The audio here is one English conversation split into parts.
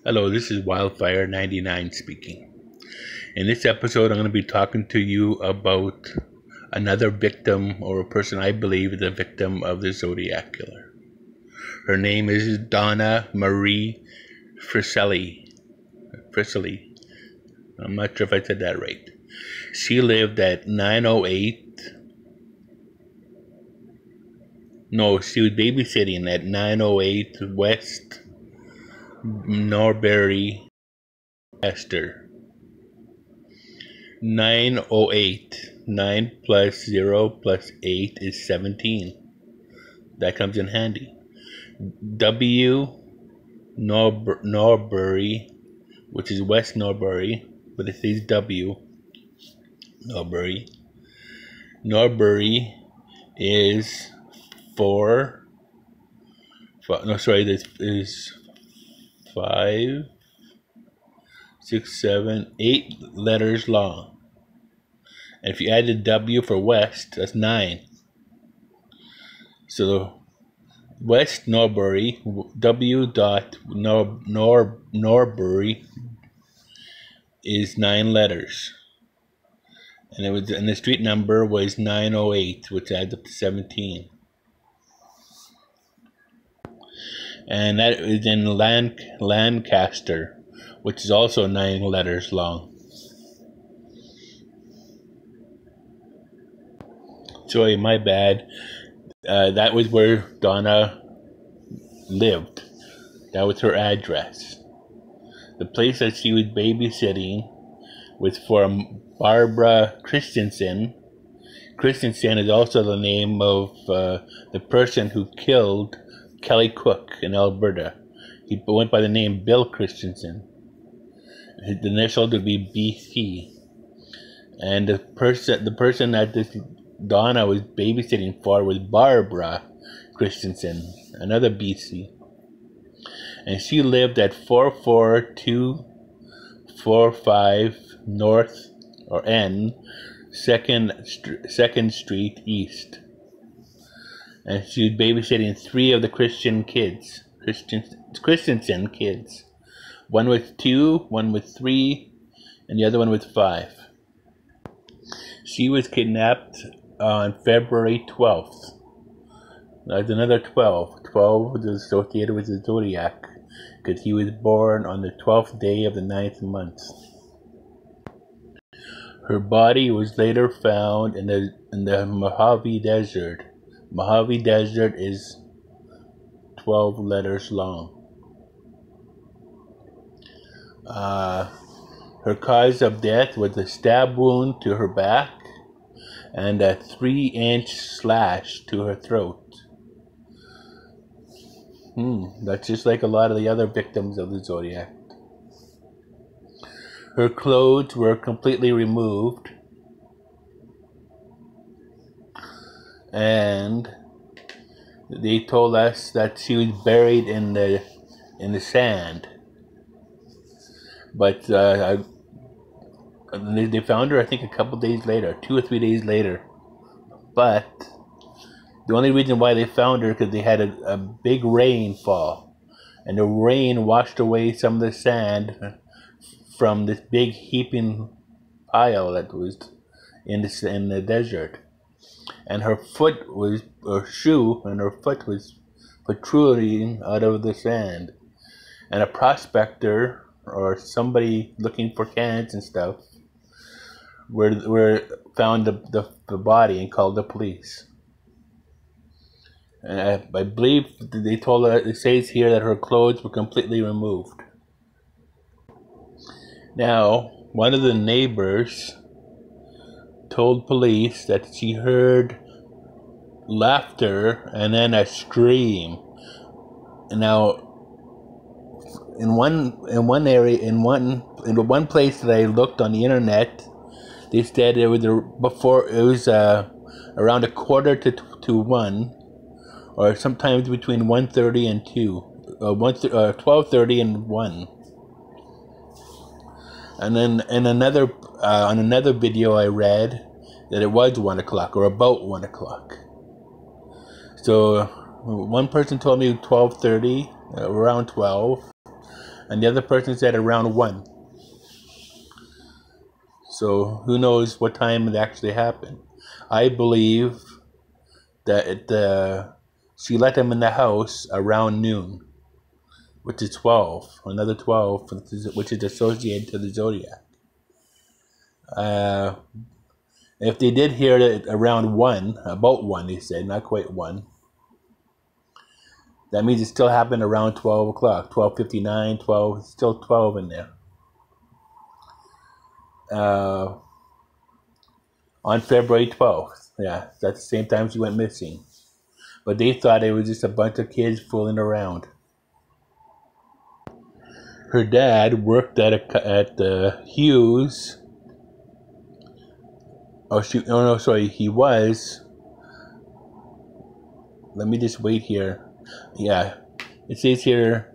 Hello, this is Wildfire99 speaking. In this episode, I'm going to be talking to you about another victim, or a person I believe is a victim of the Zodiac killer. Her name is Donna Marie Friselli. I'm not sure if I said that right. She lived at 908. No, she was babysitting at 908 West Norbury, Esther. 908. 9 plus 0 plus 8 is 17. That comes in handy. W Norbury, which is West Norbury, but it says W Norbury. Norbury is this is 5, 6, 7, 8 letters long. And if you add the W for West, that's 9. So West Norbury, W dot Norbury is 9 letters. And the street number was 908, which adds up to 17. And that is in Lancaster, which is also 9 letters long. Sorry, my bad. That was where Donna lived. That was her address. The place that she was babysitting was for Barbara Christensen. Christensen is also the name of the person who killed Kelly Cook in Alberta. He went by the name Bill Christensen. His initials would be BC. And the person that this Donna was babysitting for was Barbara Christensen, another BC. And she lived at 44245 North or N 2nd Street East. And she was babysitting 3 of the Christensen kids. One with 2, one with 3, and the other one with 5. She was kidnapped on February 12th. There's another 12. 12 was associated with the Zodiac, because he was born on the 12th day of the 9th month. Her body was later found in the Mojave Desert. Mojave Desert is 12 letters long. Her cause of death was a stab wound to her back and a 3-inch slash to her throat. That's just like a lot of the other victims of the Zodiac. Her clothes were completely removed, and they told us that she was buried in the sand. But they found her, I think, a couple days later, 2 or 3 days later. But the only reason why they found her because they had a big rainfall, and the rain washed away some of the sand from this big heaping pile that was in the desert. And her shoe was protruding out of the sand. And a prospector or somebody looking for cans and stuff found the body and called the police. And I believe they told her, it says here that her clothes were completely removed. Now, one of the neighbors told police that she heard laughter and then a scream. Now, in one place that I looked on the internet, they said it was around 1:45 or sometimes between 1:30 and 2, 12:30 and 1. And then on another video I read that it was 1 o'clock or about 1 o'clock. So one person told me 12:30, around 12. and the other person said around 1. So who knows what time it actually happened. I believe that she let him in the house around noon, which is 12, another 12, which is associated to the Zodiac. If they did hear it around 1, about 1, they said, not quite 1, that means it still happened around 12 o'clock, 12:59, 12, still 12 in there. On February 12th, yeah, that's the same time she went missing. But they thought it was just a bunch of kids fooling around. Her dad worked at Hughes. He was. Let me just wait here. Yeah, it says here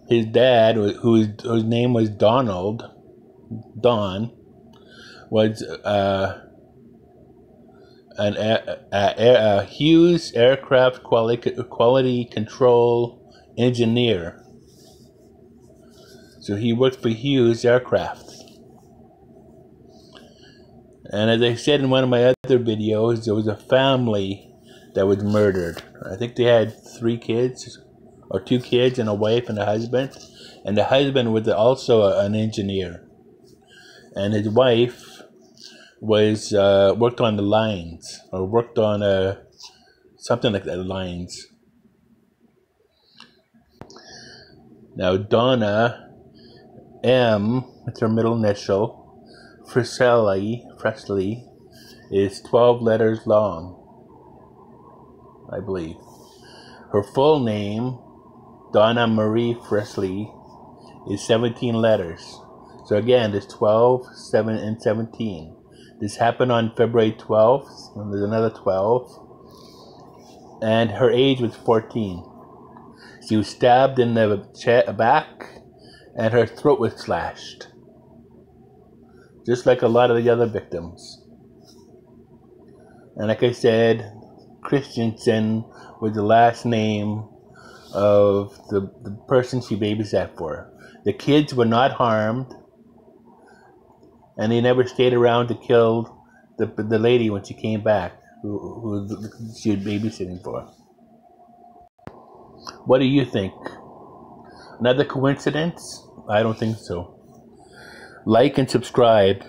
his dad, whose name was Don, was a Hughes aircraft quality control engineer. So he worked for Hughes Aircraft. And as I said in one of my other videos, there was a family that was murdered. I think they had 3 kids, or 2 kids and a wife and a husband. And the husband was also an engineer. And his wife was worked on the lines, or worked on something like that, lines. Now Donna M, it's her middle initial, Fresley, is 12 letters long, I believe. Her full name, Donna Marie Fresley, is 17 letters. So again, there's 12, 7, and 17. This happened on February 12th, and there's another 12. And her age was 14. She was stabbed in the back, and her throat was slashed. Just like a lot of the other victims. And like I said, Christensen was the last name of the person she babysat for. The kids were not harmed, and they never stayed around to kill the lady when she came back, who she was babysitting for. What do you think? Another coincidence? I don't think so. Like and subscribe.